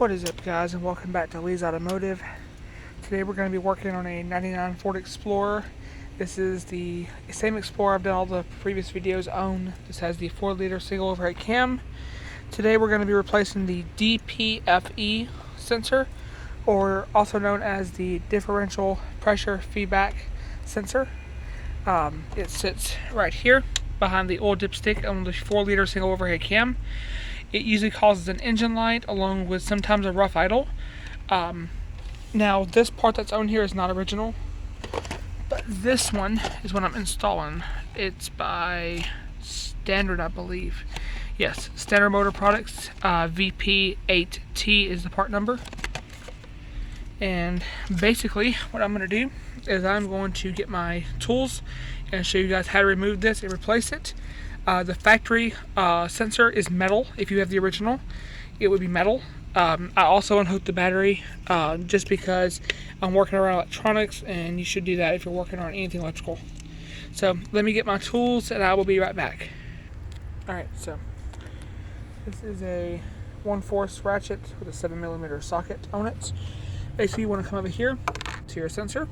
What is up, guys, and welcome back to Lee's Automotive. Today we're going to be working on a 99 Ford Explorer. This is the same Explorer I've done all the previous videos on. This has the 4-liter single overhead cam. Today we're going to be replacing the DPFE sensor, or also known as the differential pressure feedback sensor. It sits right here behind the oil dipstick on the 4-liter single overhead cam. It usually causes an engine light along with sometimes a rough idle. Now this part that's on here is not original, but this one is what I'm installing. It's by Standard, I believe. Yes, Standard Motor Products. VP8T is the part number. And basically what I'm going to do is I'm going to get my tools and show you guys how to remove this and replace it. The factory sensor is metal. If you have the original, it would be metal. I also unhooked the battery just because I'm working around electronics, and you should do that if you're working on anything electrical. So let me get my tools and I will be right back. Alright, so this is a 1/4 ratchet with a 7mm socket on it. Basically you want to come over here to your sensor,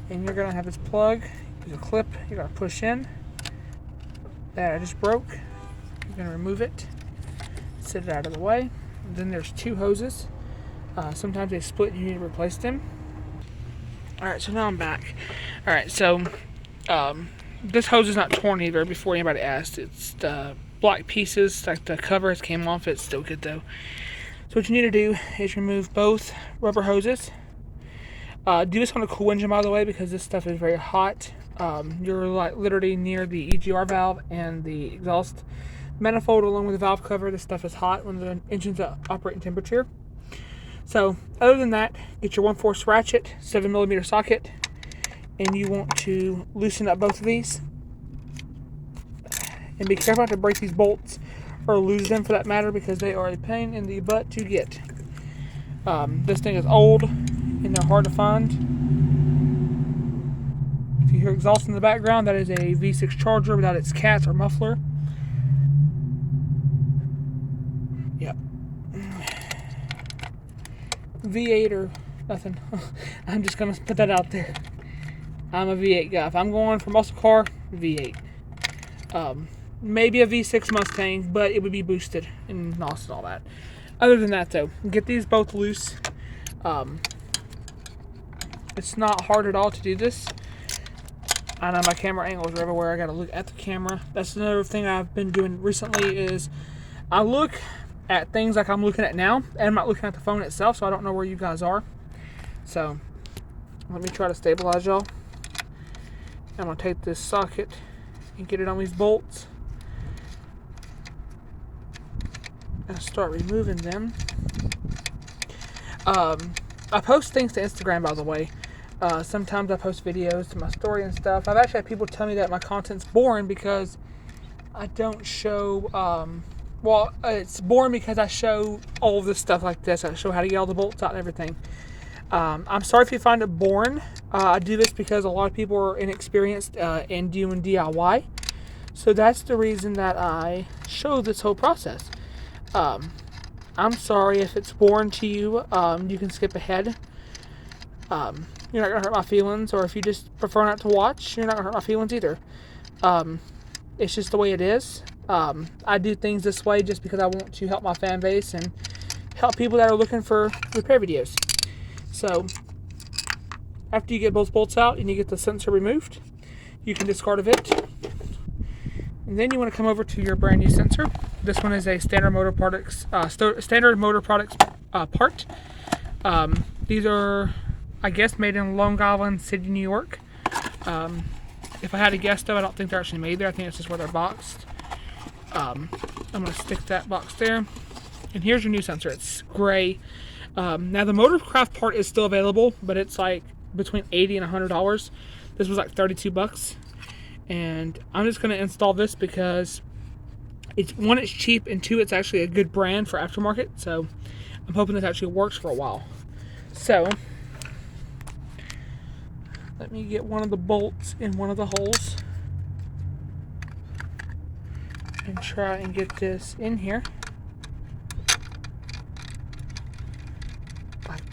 and you're going to have this plug. There's a clip you're going to push in. That I just broke. You're going to remove it, set it out of the way. And then there's 2 hoses. Sometimes they split and you need to replace them. Alright, so now I'm back. Alright, so this hose is not torn either, before anybody asked. It's the black pieces, like the cover has came off. It's still good though. So what you need to do is remove both rubber hoses. Do this on a cool engine, by the way, because this stuff is very hot. You're like literally near the EGR valve and the exhaust manifold along with the valve cover. This stuff is hot when the engine's at operating temperature. So other than that, get your 1/4 ratchet, 7mm socket, and you want to loosen up both of these. And be careful not to break these bolts or lose them, for that matter, because they are a pain in the butt to get. This thing is old and they're hard to find. If you hear exhaust in the background, that is a V6 Charger without its cats or muffler. Yep. V8 or nothing. I'm just going to put that out there. I'm a V8 guy. If I'm going for muscle car, V8. Maybe a V6 Mustang, but it would be boosted and NOS and all that. Other than that, though, get these both loose. It's not hard at all to do this. I know my camera angles are everywhere. I gotta look at the camera. That's another thing I've been doing recently, is I look at things like I'm looking at now, and I'm not looking at the phone itself, so I don't know where you guys are. So let me try to stabilize y'all. I'm gonna take this socket and get it on these bolts and start removing them. I post things to Instagram, by the way. Sometimes I post videos to my story and stuff. I've actually had people tell me that my content's boring because I don't show, it's boring because I show all of this stuff like this. I show how to get all the bolts out and everything. I'm sorry if you find it boring. I do this because a lot of people are inexperienced in doing DIY. So that's the reason that I show this whole process. I'm sorry if it's boring to you. You can skip ahead. You're not going to hurt my feelings, or if you just prefer not to watch, you're not going to hurt my feelings either. It's just the way it is. I do things this way just because I want to help my fan base and help people that are looking for repair videos. So after you get both bolts out and you get the sensor removed, you can discard of it. And then you want to come over to your brand new sensor. This one is a Standard Motor Products part. These are, I guess, made in Long Island City, New York. If I had to guess, though, I don't think they're actually made there. I think it's just where they're boxed. I'm going to stick that box there. And here's your new sensor. It's gray. Now, the Motorcraft part is still available, but it's like between $80 and $100. This was like $32. And I'm just going to install this because one, it's cheap, and 2, it's actually a good brand for aftermarket. So I'm hoping this actually works for a while. So let me get one of the bolts in one of the holes and try and get this in here.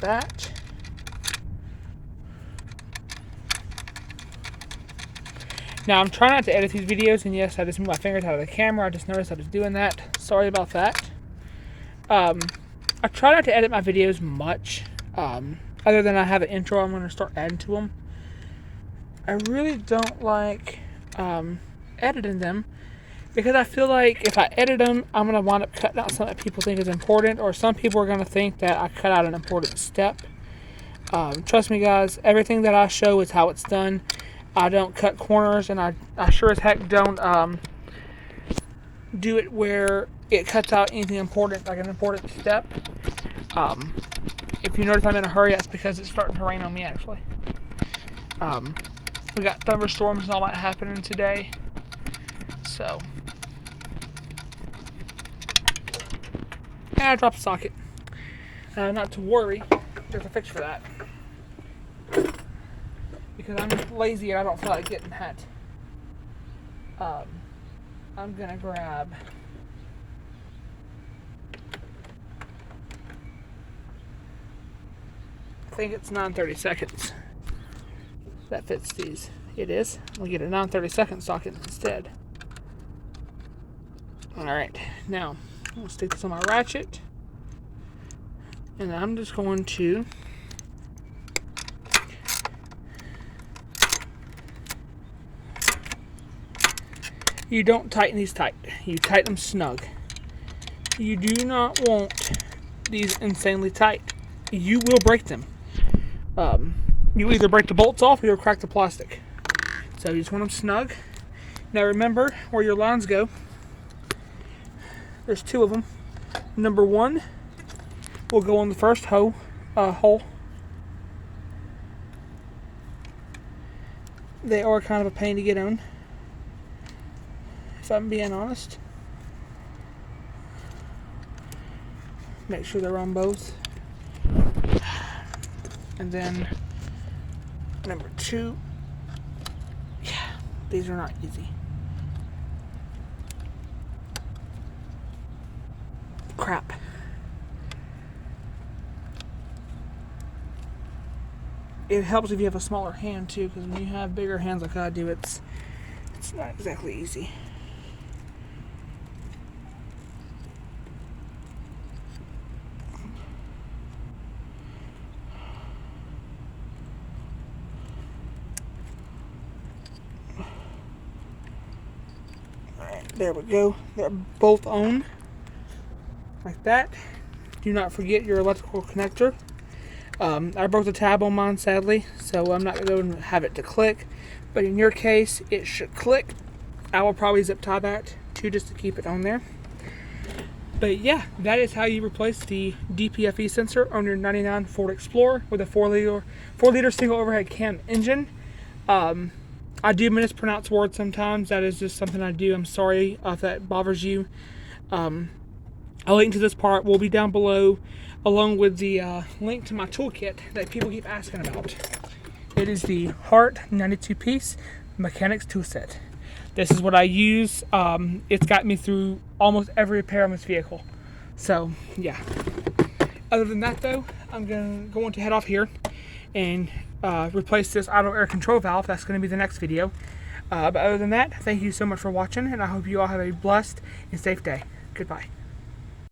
that. Now, I'm trying not to edit these videos, and yes, I just moved my fingers out of the camera. I just noticed I was doing that. Sorry about that. I try not to edit my videos much, other than I have an intro I'm going to start adding to them. I really don't like editing them, because I feel like if I edit them, I'm going to wind up cutting out something that people think is important, or some people are going to think that I cut out an important step. Trust me, guys, everything that I show is how it's done. I don't cut corners, and I sure as heck don't do it where it cuts out anything important, like an important step. If you notice I'm in a hurry, that's because it's starting to rain on me, actually. We got thunderstorms and all that happening today. So, I dropped the socket. Not to worry, there's a fix for that. Because I'm lazy and I don't feel like getting that. I'm gonna grab I think it's 9/30 seconds. That fits these. It is. We'll get a 9/32 socket instead. Alright, now we'll stick this on my ratchet. And I'm just going to you don't tighten these tight. You tighten them snug. You do not want these insanely tight. You will break them. You either break the bolts off or you'll crack the plastic. So you just want them snug. Now remember where your lines go. There's two of them. Number one will go on the first hole. They are kind of a pain to get on, if I'm being honest. Make sure they're on both. And then number two, yeah, these are not easy. Crap. It helps if you have a smaller hand too, because when you have bigger hands like I do, it's not exactly easy. There we go. They're both on. Like that. Do not forget your electrical connector. I broke the tab on mine, sadly, so I'm not going to have it to click. But in your case, it should click. I will probably zip tie that too, just to keep it on there. But yeah, that is how you replace the DPFE sensor on your 99 Ford Explorer with a 4-liter single overhead cam engine. I do mispronounce words sometimes. That is just something I do. I'm sorry if that bothers you. A link to this part will be down below, along with the link to my toolkit that people keep asking about. It is the Hart 92-piece mechanics tool set. This is what I use. It's got me through almost every repair on this vehicle. So, yeah. Other than that, though, I'm going to head off here and replace this auto air control valve. That's going to be the next video. But other than that, thank you so much for watching, and I hope you all have a blessed and safe day. Goodbye.